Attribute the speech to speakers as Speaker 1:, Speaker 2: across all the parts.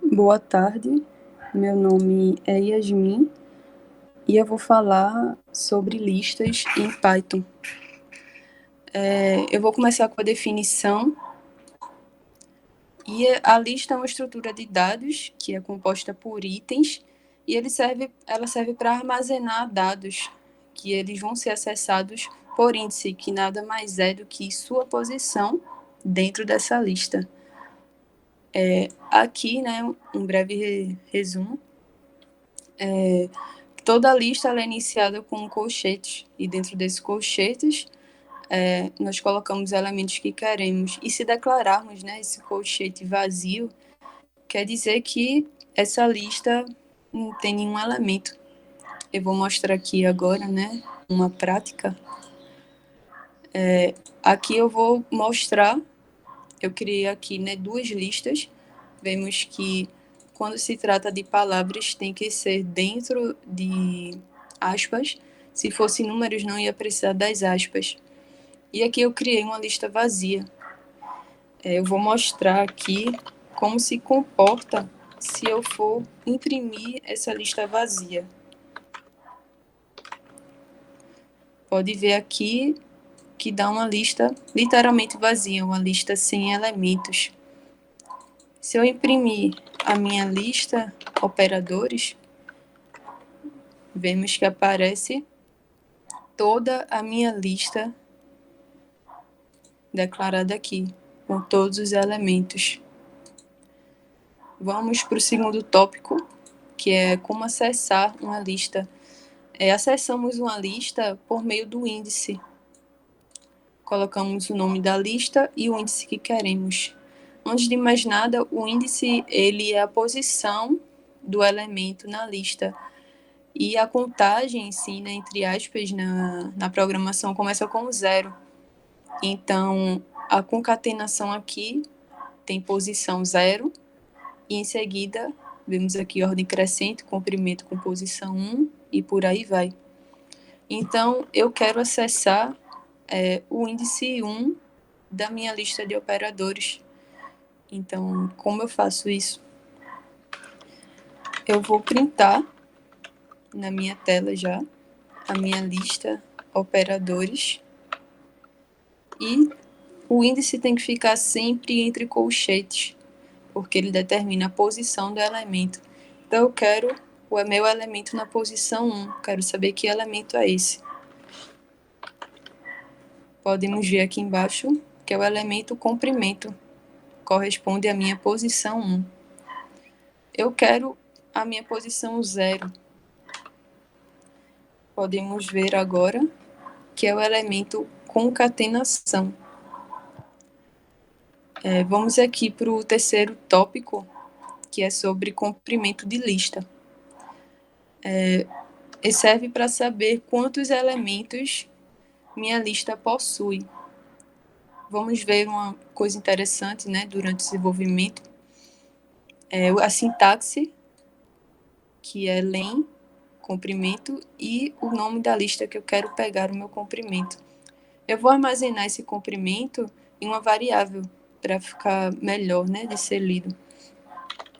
Speaker 1: Boa tarde, meu nome é Yasmin e eu vou falar sobre listas em Python. Eu vou começar com a definição. E a lista é uma estrutura de dados que é composta por itens e ela serve para armazenar dados que eles vão ser acessados por índice, que nada mais é do que sua posição dentro dessa lista. Aqui, né, um breve resumo. Toda lista ela é iniciada com colchetes, e dentro desses colchetes nós colocamos elementos que queremos. E se declararmos, né, esse colchete vazio, quer dizer que essa lista não tem nenhum elemento. Eu vou mostrar aqui agora, né, uma prática. Aqui eu vou mostrar, eu criei aqui, né, duas listas. Vemos que quando se trata de palavras tem que ser dentro de aspas. Se fosse números não ia precisar das aspas. E aqui eu criei uma lista vazia. Eu vou mostrar aqui como se comporta se eu for imprimir essa lista vazia. Pode ver aqui que dá uma lista literalmente vazia, uma lista sem elementos. Se eu imprimir a minha lista operadores, vemos que aparece toda a minha lista declarada aqui, com todos os elementos. Vamos para o segundo tópico, que é como acessar uma lista. Acessamos uma lista por meio do índice. Colocamos o nome da lista e o índice que queremos. Antes de mais nada, o índice ele é a posição do elemento na lista. E a contagem em si, né, entre aspas, na programação começa com 0. Então, a concatenação aqui tem posição 0 e em seguida vemos aqui ordem crescente, comprimento com posição 1 e por aí vai. Então, eu quero acessar o índice 1 da minha lista de operadores. Então, como eu faço isso? Eu vou printar na minha tela já a minha lista operadores e o índice tem que ficar sempre entre colchetes, porque ele determina a posição do elemento. Então, eu quero o meu elemento na posição 1, quero saber que elemento é esse. Podemos ver aqui embaixo que é o elemento comprimento, corresponde à minha posição 1. Eu quero a minha posição 0. Podemos ver agora que é o elemento concatenação. Vamos aqui para o terceiro tópico, que é sobre comprimento de lista. Ele serve para saber quantos elementos minha lista possui. Vamos ver uma coisa interessante, né, durante o desenvolvimento. A sintaxe, que é len, comprimento, e o nome da lista que eu quero pegar o meu comprimento. Eu vou armazenar esse comprimento em uma variável para ficar melhor, né, de ser lido.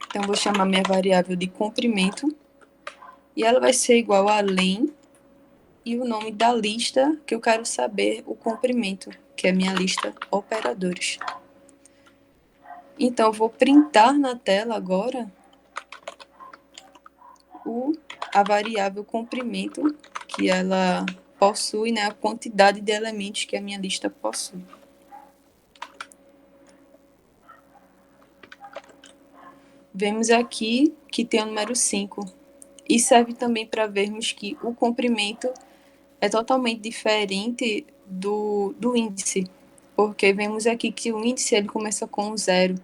Speaker 1: Então, eu vou chamar minha variável de comprimento e ela vai ser igual a len e o nome da lista que eu quero saber o comprimento, que é minha lista operadores. Então, eu vou printar na tela agora a variável comprimento, que ela possui, né, a quantidade de elementos que a minha lista possui. Vemos aqui que tem o número 5. E serve também para vermos que o comprimento é totalmente diferente do índice, porque vemos aqui que o índice ele começa com 0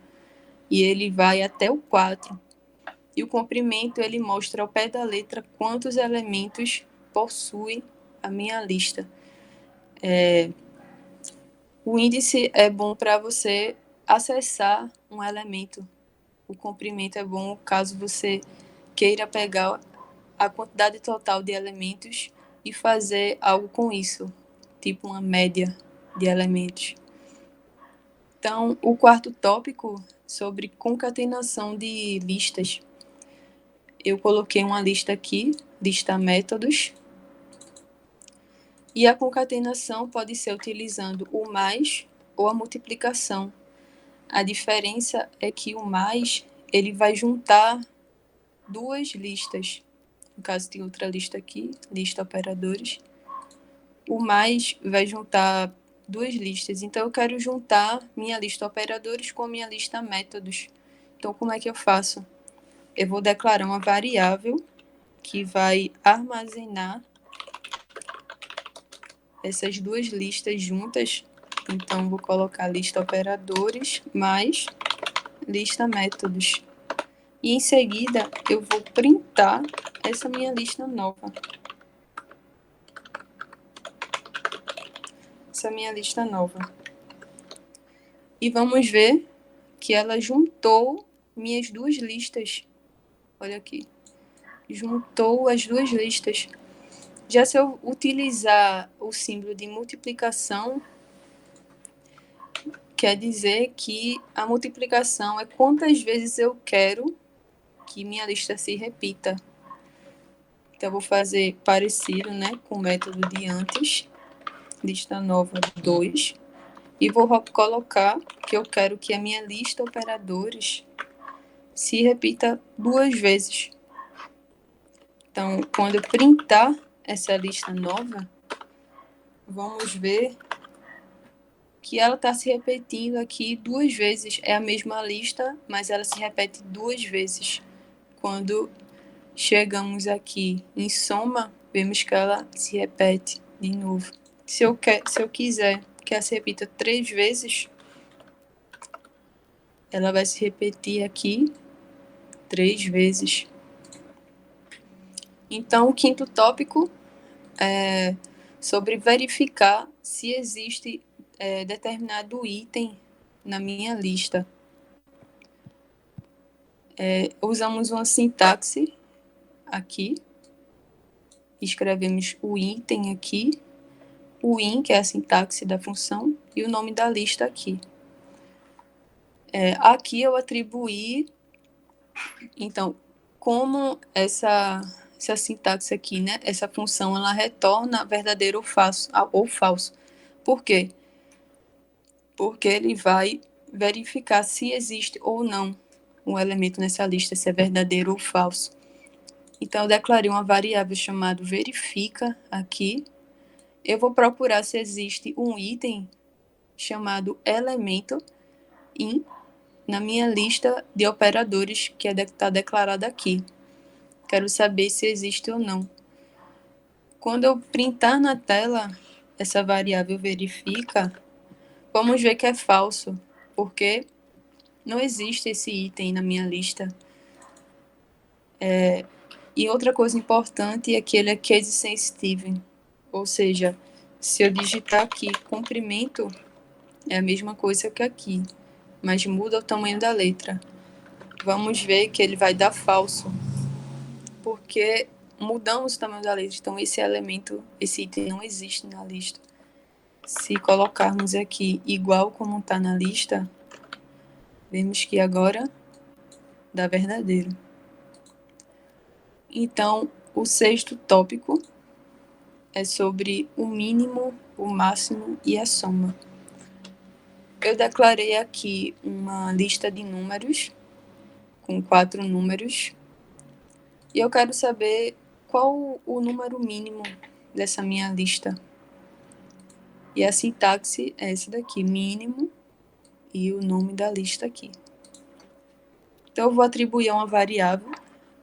Speaker 1: e ele vai até o 4. E o comprimento ele mostra ao pé da letra quantos elementos possui a minha lista. O índice é bom para você acessar um elemento. O comprimento é bom caso você queira pegar a quantidade total de elementos e fazer algo com isso, tipo uma média de elementos. Então, o quarto tópico sobre concatenação de listas. Eu coloquei uma lista aqui, lista métodos, e a concatenação pode ser utilizando o mais ou a multiplicação. A diferença é que o mais, ele vai juntar duas listas. No caso, tem outra lista aqui, lista operadores. O mais vai juntar duas listas. Então, eu quero juntar minha lista operadores com a minha lista métodos. Então, como é que eu faço? Eu vou declarar uma variável que vai armazenar essas duas listas juntas. Então, vou colocar lista operadores mais lista métodos. E em seguida, eu vou printar essa minha lista nova. Essa minha lista nova. E vamos ver que ela juntou minhas duas listas. Olha aqui. Juntou as duas listas. Já se eu utilizar o símbolo de multiplicação, quer dizer que a multiplicação é quantas vezes eu quero que minha lista se repita. Então, eu vou fazer parecido, né, com o método de antes. Lista nova 2. E vou colocar que eu quero que a minha lista operadores se repita duas vezes. Então, quando eu printar essa lista nova, vamos ver que ela está se repetindo aqui duas vezes. É a mesma lista, mas ela se repete duas vezes. Quando chegamos aqui em soma, vemos que ela se repete de novo. Se eu quiser que ela se repita 3 vezes, ela vai se repetir aqui 3 vezes. Então, o quinto tópico é sobre verificar se existe determinado item na minha lista. Usamos uma sintaxe aqui, escrevemos o item aqui, o in, que é a sintaxe da função, e o nome da lista aqui. Aqui eu atribuí, então, como essa sintaxe aqui, né, essa função, ela retorna verdadeiro ou falso. Por quê? Porque ele vai verificar se existe ou não um elemento nessa lista, se é verdadeiro ou falso. Então, eu declarei uma variável chamada verifica aqui. Eu vou procurar se existe um item chamado elemento in na minha lista de operadores que está declarada aqui. Quero saber se existe ou não. Quando eu printar na tela essa variável verifica, vamos ver que é falso, porque não existe esse item na minha lista. E outra coisa importante é que ele é case sensitive, ou seja, se eu digitar aqui comprimento, é a mesma coisa que aqui, mas muda o tamanho da letra. Vamos ver que ele vai dar falso, porque mudamos o tamanho da letra, então esse elemento, esse item não existe na lista. Se colocarmos aqui igual como está na lista, vemos que agora dá verdadeiro. Então, o sexto tópico é sobre o mínimo, o máximo e a soma. Eu declarei aqui uma lista de números, com 4 números, e eu quero saber qual o número mínimo dessa minha lista. E a sintaxe é essa daqui, mínimo, e o nome da lista aqui. Então, eu vou atribuir a uma variável.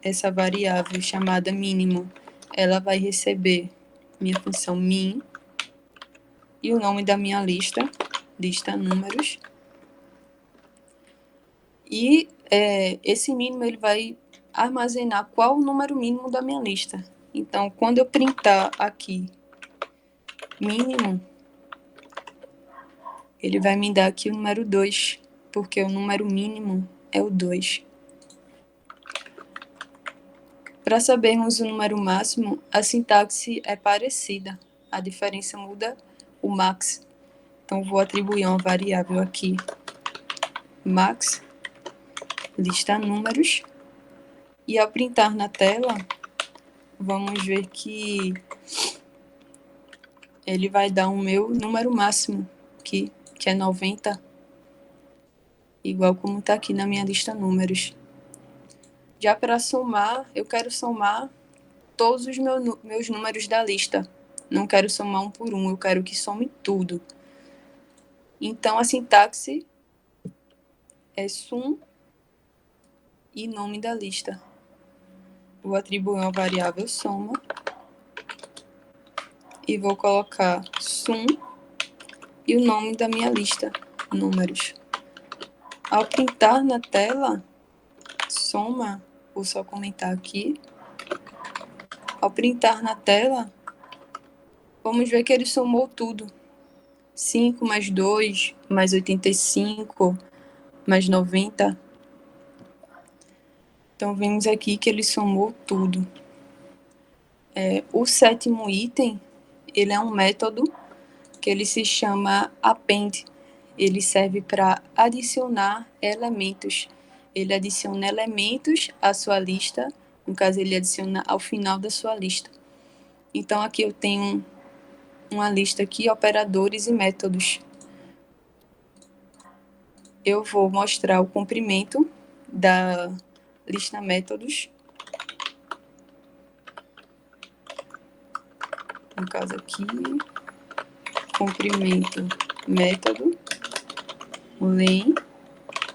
Speaker 1: Essa variável chamada mínimo, ela vai receber minha função min e o nome da minha lista, lista números. E esse mínimo ele vai armazenar qual o número mínimo da minha lista. Então, quando eu printar aqui mínimo, ele vai me dar aqui o número 2, porque o número mínimo é o 2. Para sabermos o número máximo, a sintaxe é parecida. A diferença muda o max. Então, vou atribuir uma variável aqui, max, lista números, e ao printar na tela, vamos ver que ele vai dar o meu número máximo aqui, que é 90, igual como está aqui na minha lista números. Já para somar, eu quero somar todos os meus números da lista. Não quero somar um por um, eu quero que some tudo. Então, a sintaxe é sum e nome da lista. Vou atribuir uma variável soma e vou colocar sum e o nome da minha lista, números. Ao printar na tela, soma, vou só comentar aqui. Ao printar na tela, vamos ver que ele somou tudo. 5 mais 2, mais 85, mais 90. Então, vemos aqui que ele somou tudo. O sétimo item, ele é um método que ele se chama append. Ele serve para adicionar elementos. Ele adiciona elementos à sua lista, no caso, ele adiciona ao final da sua lista. Então, aqui eu tenho uma lista aqui, operadores e métodos. Eu vou mostrar o comprimento da lista métodos. No caso aqui, comprimento método, len,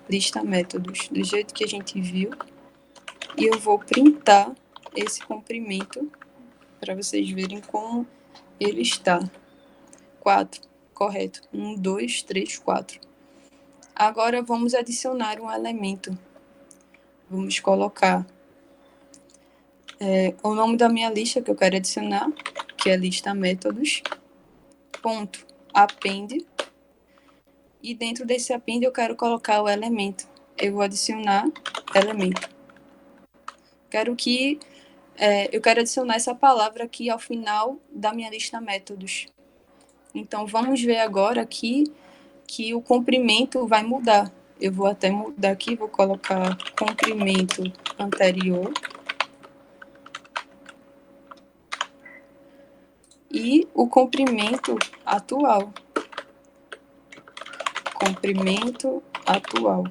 Speaker 1: lista métodos, do jeito que a gente viu. E eu vou printar esse comprimento para vocês verem como ele está. 4, correto. 1, 2, 3, 4. Agora vamos adicionar um elemento. Vamos colocar o nome da minha lista que eu quero adicionar, que é lista métodos, ponto append, e dentro desse append eu quero colocar o elemento. Eu vou adicionar elemento. Eu quero adicionar essa palavra aqui ao final da minha lista métodos. Então, vamos ver agora aqui que o comprimento vai mudar. Eu vou até mudar aqui, vou colocar comprimento anterior. E o comprimento atual. Comprimento atual.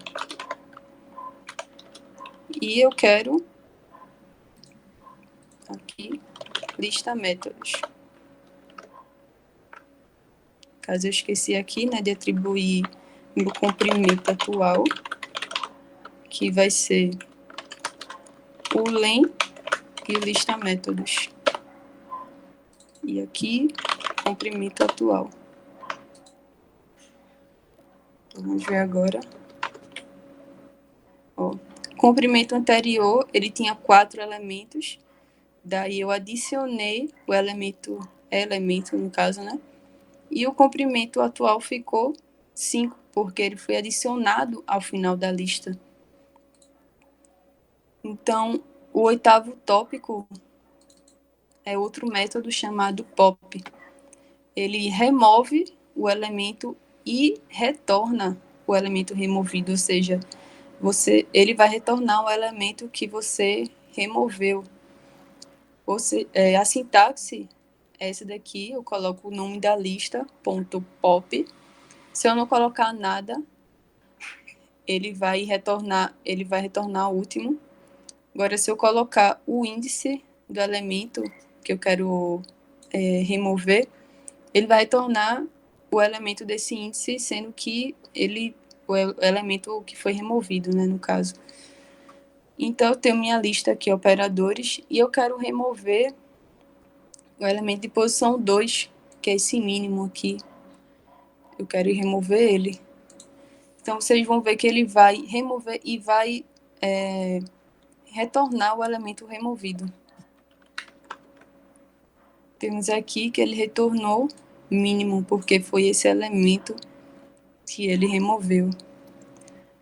Speaker 1: E eu quero aqui lista métodos. Caso eu esqueci aqui, né, de atribuir o comprimento atual, que vai ser o len e o lista métodos. E aqui, comprimento atual. Vamos ver agora. Comprimento anterior, ele tinha 4 elementos. Daí eu adicionei o elemento no caso, né? E o comprimento atual ficou 5, porque ele foi adicionado ao final da lista. Então, o oitavo tópico é outro método chamado pop. Ele remove o elemento e retorna o elemento removido, ou seja, ele vai retornar o elemento que você removeu. A sintaxe é essa daqui, eu coloco o nome da lista, ponto pop. Se eu não colocar nada, ele vai retornar o último. Agora, se eu colocar o índice do elemento que eu quero remover, ele vai retornar o elemento desse índice, sendo que o elemento que foi removido, né, no caso. Então, eu tenho minha lista aqui, operadores, e eu quero remover o elemento de posição 2, que é esse mínimo aqui. Eu quero remover ele. Então, vocês vão ver que ele vai remover e vai retornar o elemento removido. Temos aqui que ele retornou mínimo, porque foi esse elemento que ele removeu.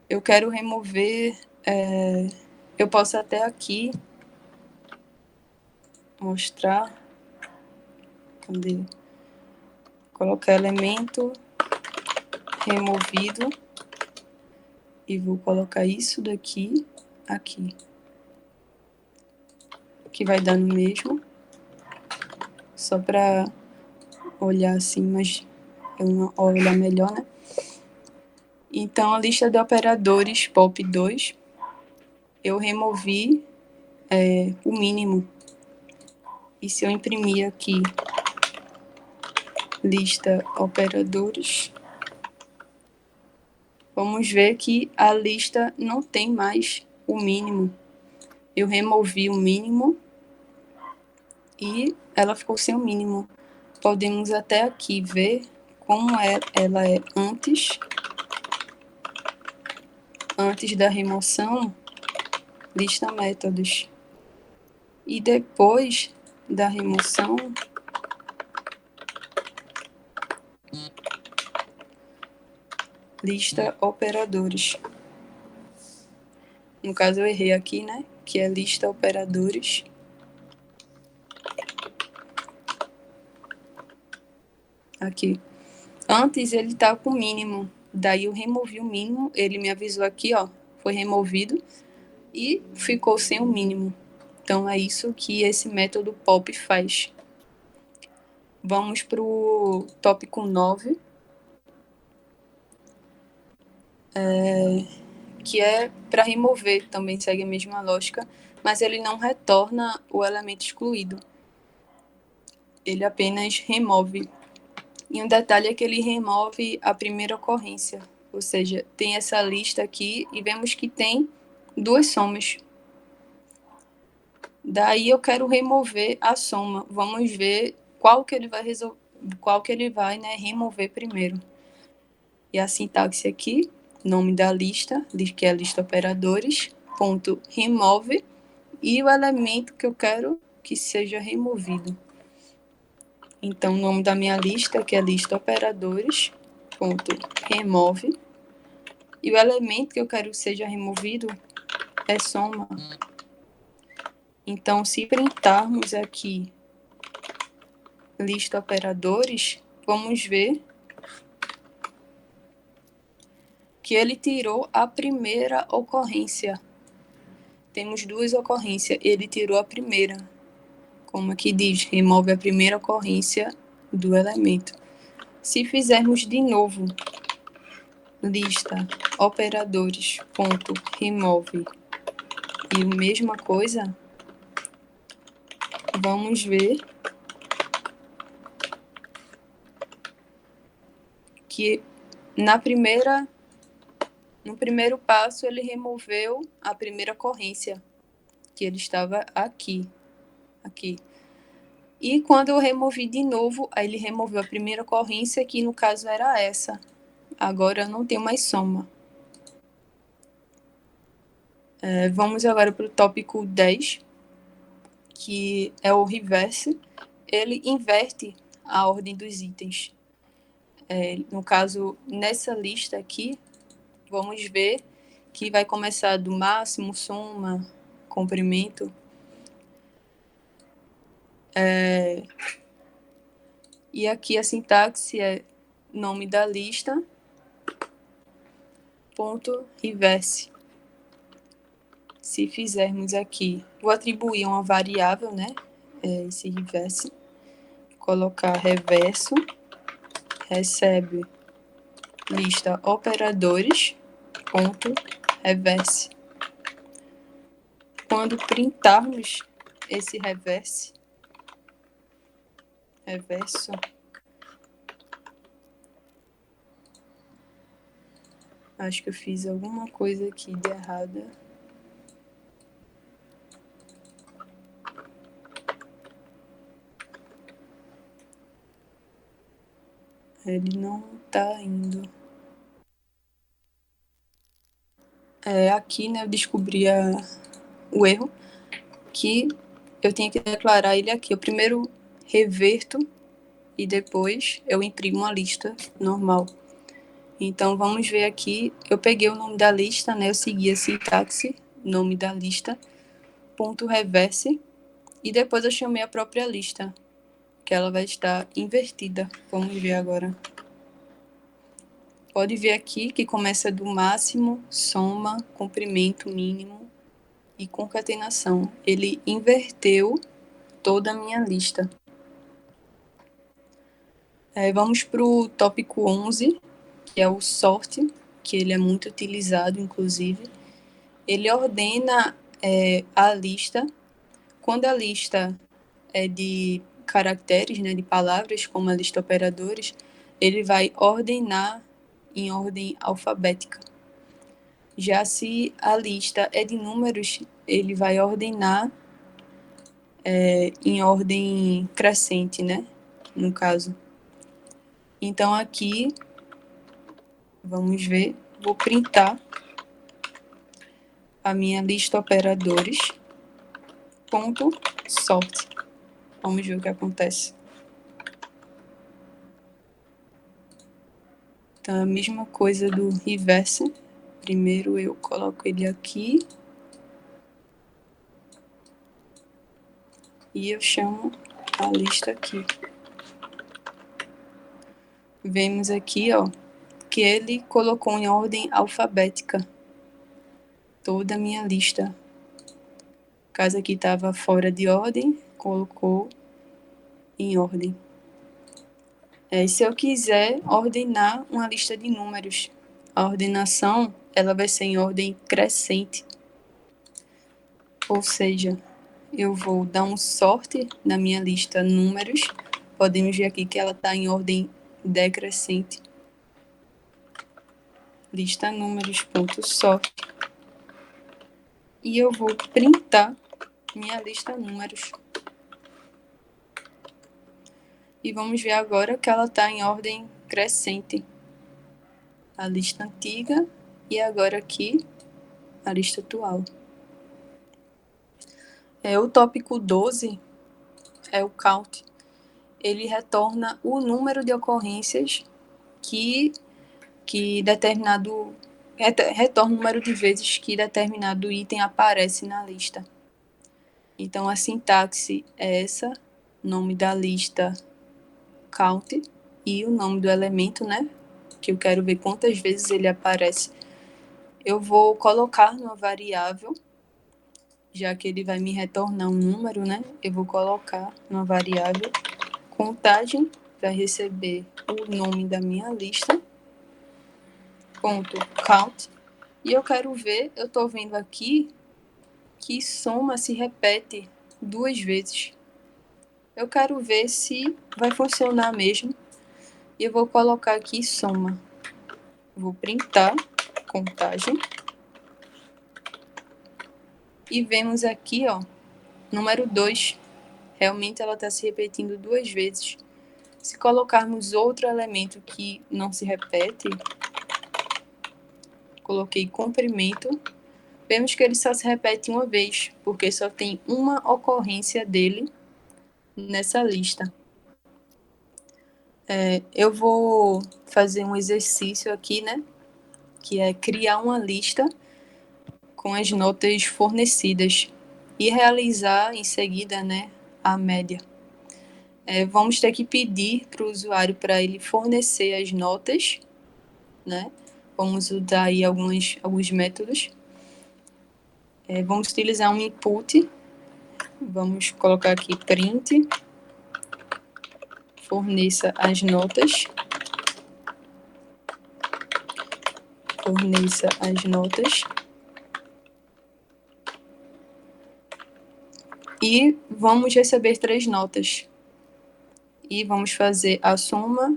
Speaker 1: Eu quero remover... eu posso até aqui mostrar... Cadê? Colocar elemento removido e vou colocar isso daqui aqui, que vai dar no mesmo, só para olhar assim, mas olhar melhor, né? Então, a lista de operadores POP 2, eu removi o mínimo. E se eu imprimir aqui lista operadores, vamos ver que a lista não tem mais o mínimo. Eu removi o mínimo e ela ficou sem o mínimo. Podemos até aqui ver como ela é antes da remoção, lista métodos. E depois da remoção, lista operadores. No caso, eu errei aqui, né? Que é lista operadores. Aqui. Antes ele estava com mínimo. Daí eu removi o mínimo. Ele me avisou aqui, ó. Foi removido. E ficou sem o mínimo. Então, é isso que esse método POP faz. Vamos para o tópico 9. Que é para remover. Também segue a mesma lógica. Mas ele não retorna o elemento excluído. Ele apenas remove. E um detalhe é que ele remove a primeira ocorrência. Ou seja, tem essa lista aqui e vemos que tem 2 somas. Daí eu quero remover a soma. Vamos ver qual que ele vai né, remover primeiro. E a sintaxe aqui, nome da lista, que é a lista operadores, ponto remove, e o elemento que eu quero que seja removido. Então, o nome da minha lista, que é lista operadores, ponto remove, e o elemento que eu quero que seja removido é soma. Então, se printarmos aqui lista operadores, vamos ver que ele tirou a primeira ocorrência. Temos 2 ocorrências, ele tirou a primeira. Como aqui diz, remove a primeira ocorrência do elemento. Se fizermos de novo lista operadores ponto remove e a mesma coisa, vamos ver que no primeiro passo ele removeu a primeira ocorrência, que ele estava aqui. E quando eu removi de novo, aí ele removeu a primeira ocorrência, que no caso era essa. Agora eu não tenho mais soma. Vamos agora para o tópico 10, que é o reverse. Ele inverte a ordem dos itens. No caso, nessa lista aqui, vamos ver que vai começar do máximo, soma, comprimento. E aqui a sintaxe é nome da lista, ponto reverse. Se fizermos aqui, vou atribuir uma variável, né? Esse reverse. Colocar reverso, recebe lista operadores, ponto reverse. Quando printarmos esse reverso, acho que eu fiz alguma coisa aqui de errada. Ele não tá indo. Aqui, né, eu descobri o erro, que eu tinha que declarar ele aqui. Eu primeiro reverto e depois eu imprimo a lista normal. Então, vamos ver aqui. Eu peguei o nome da lista, né? Eu segui a sintaxe, nome da lista, ponto reverse, e depois eu chamei a própria lista, que ela vai estar invertida. Vamos ver agora. Pode ver aqui que começa do máximo, soma, comprimento mínimo e concatenação. Ele inverteu toda a minha lista. Vamos para o tópico 11, que é o sort, que ele é muito utilizado, inclusive. Ele ordena a lista. Quando a lista é de caracteres, né, de palavras, como a lista operadores, ele vai ordenar em ordem alfabética. Já se a lista é de números, ele vai ordenar em ordem crescente, né, no caso. Então, aqui, vamos ver, vou printar a minha lista operadores, ponto, sort. Vamos ver o que acontece. Então, a mesma coisa do reverse. Primeiro eu coloco ele aqui. E eu chamo a lista aqui. Vemos aqui, ó, que ele colocou em ordem alfabética toda a minha lista. Caso aqui estava fora de ordem, colocou em ordem. Se eu quiser ordenar uma lista de números, a ordenação ela vai ser em ordem crescente. Ou seja, eu vou dar um sorte na minha lista números. Podemos ver aqui que ela está em ordem decrescente. Lista números, ponto sort. E eu vou printar minha lista números. E vamos ver agora que ela está em ordem crescente. A lista antiga e agora aqui a lista atual. O tópico 12 é o count. Ele retorna o número de ocorrências que determinado... retorna o número de vezes que determinado item aparece na lista. Então, a sintaxe é essa, nome da lista count e o nome do elemento, né? Que eu quero ver quantas vezes ele aparece. Eu vou colocar numa variável, já que ele vai me retornar um número, né? Eu vou colocar numa variável contagem para receber o nome da minha lista, ponto count. E eu quero ver, eu estou vendo aqui que soma se repete 2 vezes. Eu quero ver se vai funcionar mesmo. E eu vou colocar aqui soma. Vou printar contagem. E vemos aqui, ó, número 2. Realmente ela está se repetindo 2 vezes. Se colocarmos outro elemento que não se repete, coloquei comprimento, vemos que ele só se repete uma vez, porque só tem uma ocorrência dele nessa lista. Eu vou fazer um exercício aqui, né? Que é criar uma lista com as notas fornecidas e realizar em seguida, né, a média. Vamos ter que pedir para o usuário para ele fornecer as notas, né? Vamos usar aí alguns métodos. Vamos utilizar um input. Vamos colocar aqui print, forneça as notas. Forneça as notas. E vamos receber 3 notas. E vamos fazer a soma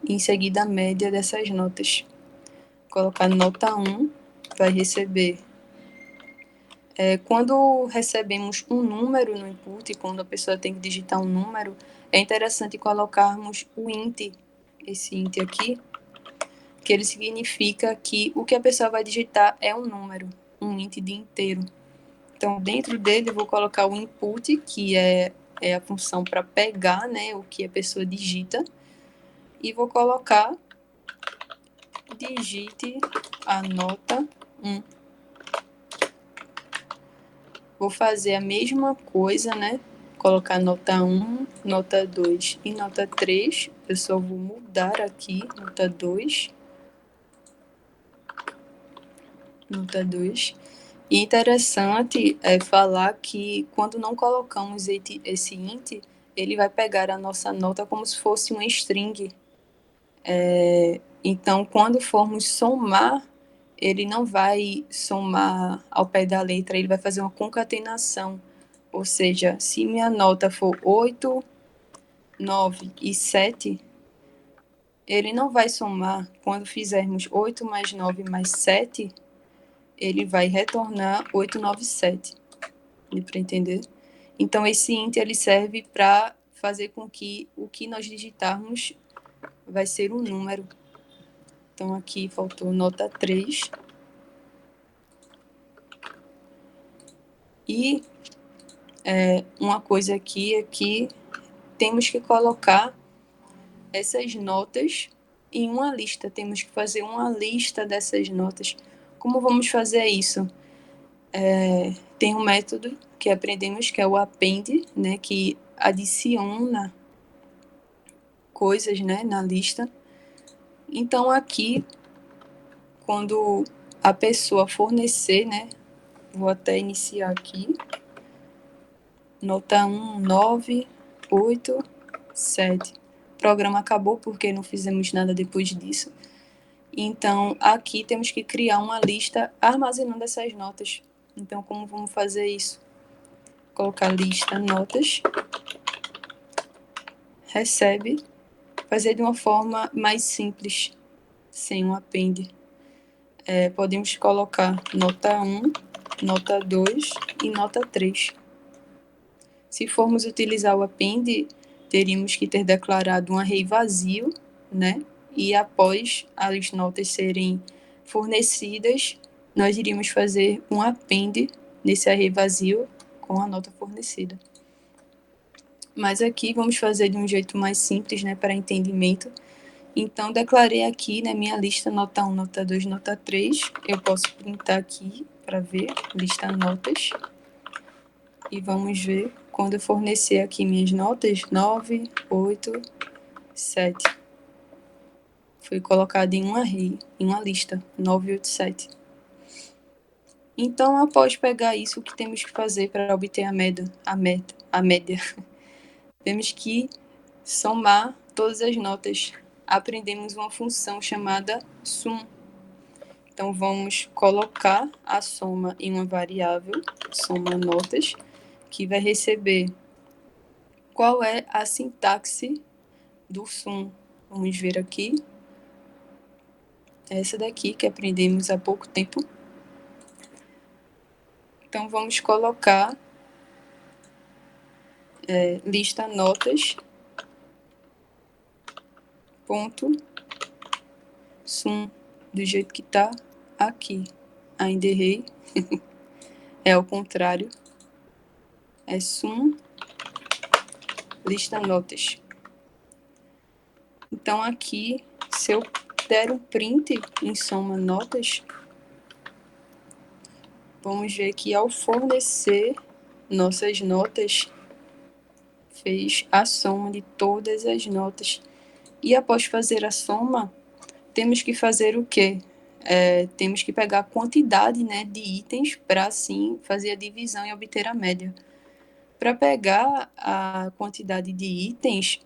Speaker 1: e em seguida a média dessas notas. Colocar nota 1, vai receber. Quando recebemos um número no input, quando a pessoa tem que digitar um número, é interessante colocarmos o int, esse int aqui, que ele significa que o que a pessoa vai digitar é um número, um int de inteiro. Então, dentro dele, eu vou colocar o input, que é a função para pegar, né, o que a pessoa digita, e vou colocar digite a nota 1. Vou fazer a mesma coisa, né? Colocar nota 1, nota 2 e nota 3. Eu só vou mudar aqui, nota 2. nota 2. E interessante é falar que quando não colocamos esse int, ele vai pegar a nossa nota como se fosse uma string. Então, quando formos somar, ele não vai somar ao pé da letra, ele vai fazer uma concatenação. Ou seja, se minha nota for 8, 9 e 7, ele não vai somar. Quando fizermos 8 mais 9 mais 7, ele vai retornar 897. Deu para entender? Então, esse int ele serve para fazer com que o que nós digitarmos vai ser um número. Então, aqui faltou nota 3. E uma coisa aqui é que temos que colocar essas notas em uma lista. Temos que fazer uma lista dessas notas. Como vamos fazer isso? Tem um método que aprendemos que é o append, né, que adiciona coisas, né, na lista. Então, aqui, quando a pessoa fornecer, né, vou até iniciar aqui, nota 1, 9, 8, 7. O programa acabou porque não fizemos nada depois disso. Então, aqui temos que criar uma lista armazenando essas notas. Então, como vamos fazer isso? Colocar lista notas, recebe, fazer de uma forma mais simples, sem um append. Podemos colocar nota 1, nota 2 e nota 3. Se formos utilizar o append, teríamos que ter declarado um array vazio, né? E após as notas serem fornecidas, nós iríamos fazer um append nesse array vazio com a nota fornecida. Mas aqui vamos fazer de um jeito mais simples, né, para entendimento. Então, declarei aqui na minha lista nota 1, nota 2, nota 3. Eu posso printar aqui para ver, lista notas. E vamos ver quando eu fornecer aqui minhas notas, 9, 8, 7. Foi colocado em um array, em uma lista, 9, 8, 7. Então, após pegar isso, o que temos que fazer para obter a média? Temos que somar todas as notas. Aprendemos uma função chamada sum. Então, vamos colocar a soma em uma variável, soma notas, que vai receber qual é a sintaxe do sum. Vamos ver aqui. Essa daqui que aprendemos há pouco tempo. Então, vamos colocar lista notas, ponto, sum, do jeito que está aqui. Ainda errei. É ao contrário. É sum, lista notas. Então, aqui, se eu der um print em soma notas, vamos ver que ao fornecer nossas notas, fez a soma de todas as notas. E após fazer a soma, temos que fazer o quê? Temos que pegar a quantidade, né, de itens para, assim, fazer a divisão e obter a média. Para pegar a quantidade de itens,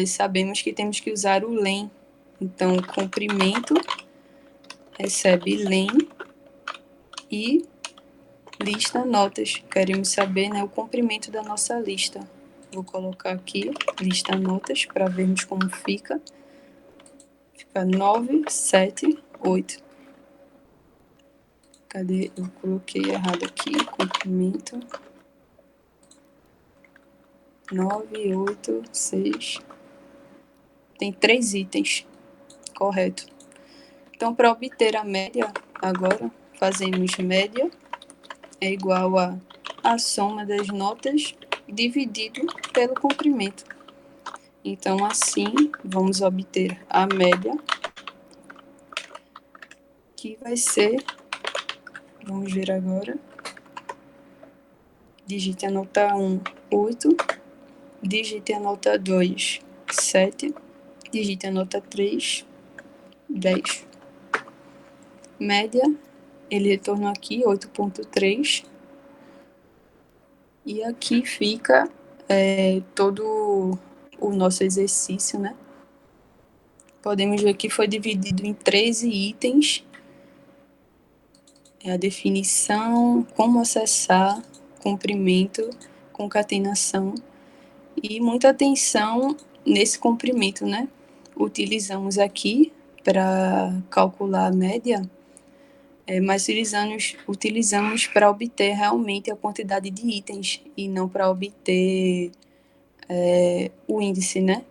Speaker 1: sabemos que temos que usar o len. Então, comprimento recebe len e lista notas. Queremos saber, né, o comprimento da nossa lista. Vou colocar aqui lista notas para vermos como fica. Fica 9, 7, 8. Cadê? Eu coloquei errado aqui. Comprimento. 9, 8, 6. Tem 3 itens. Correto. Então, para obter a média, agora, fazemos média é igual a soma das notas dividido pelo comprimento. Então, assim, vamos obter a média, que vai ser, vamos ver agora, digite a nota 1, 8, digite a nota 2, 7, digite a nota 3, 10. média, ele retornou aqui 8,3. E aqui fica todo o nosso exercício, né? Podemos ver que foi dividido em 13 itens. A definição, como acessar, comprimento, concatenação e muita atenção nesse comprimento, né? Utilizamos aqui para calcular a média, mas utilizamos para obter realmente a quantidade de itens e não para obter o índice, né?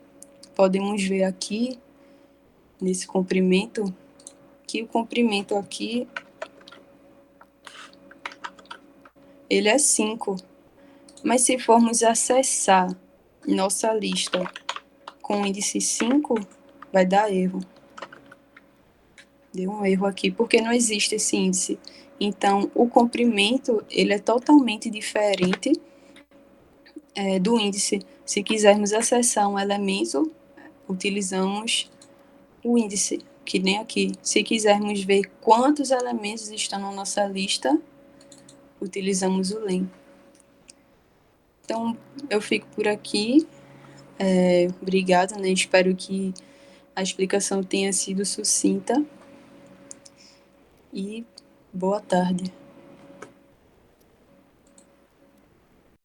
Speaker 1: Podemos ver aqui, nesse comprimento, que o comprimento aqui, ele é 5. Mas se formos acessar nossa lista com o índice 5, vai dar erro. Deu um erro aqui, porque não existe esse índice. Então, o comprimento, ele é totalmente diferente do índice. Se quisermos acessar um elemento, utilizamos o índice, que nem aqui. Se quisermos ver quantos elementos estão na nossa lista, utilizamos o len. Então, eu fico por aqui. Obrigada, né? Espero que a explicação tenha sido sucinta. E boa tarde.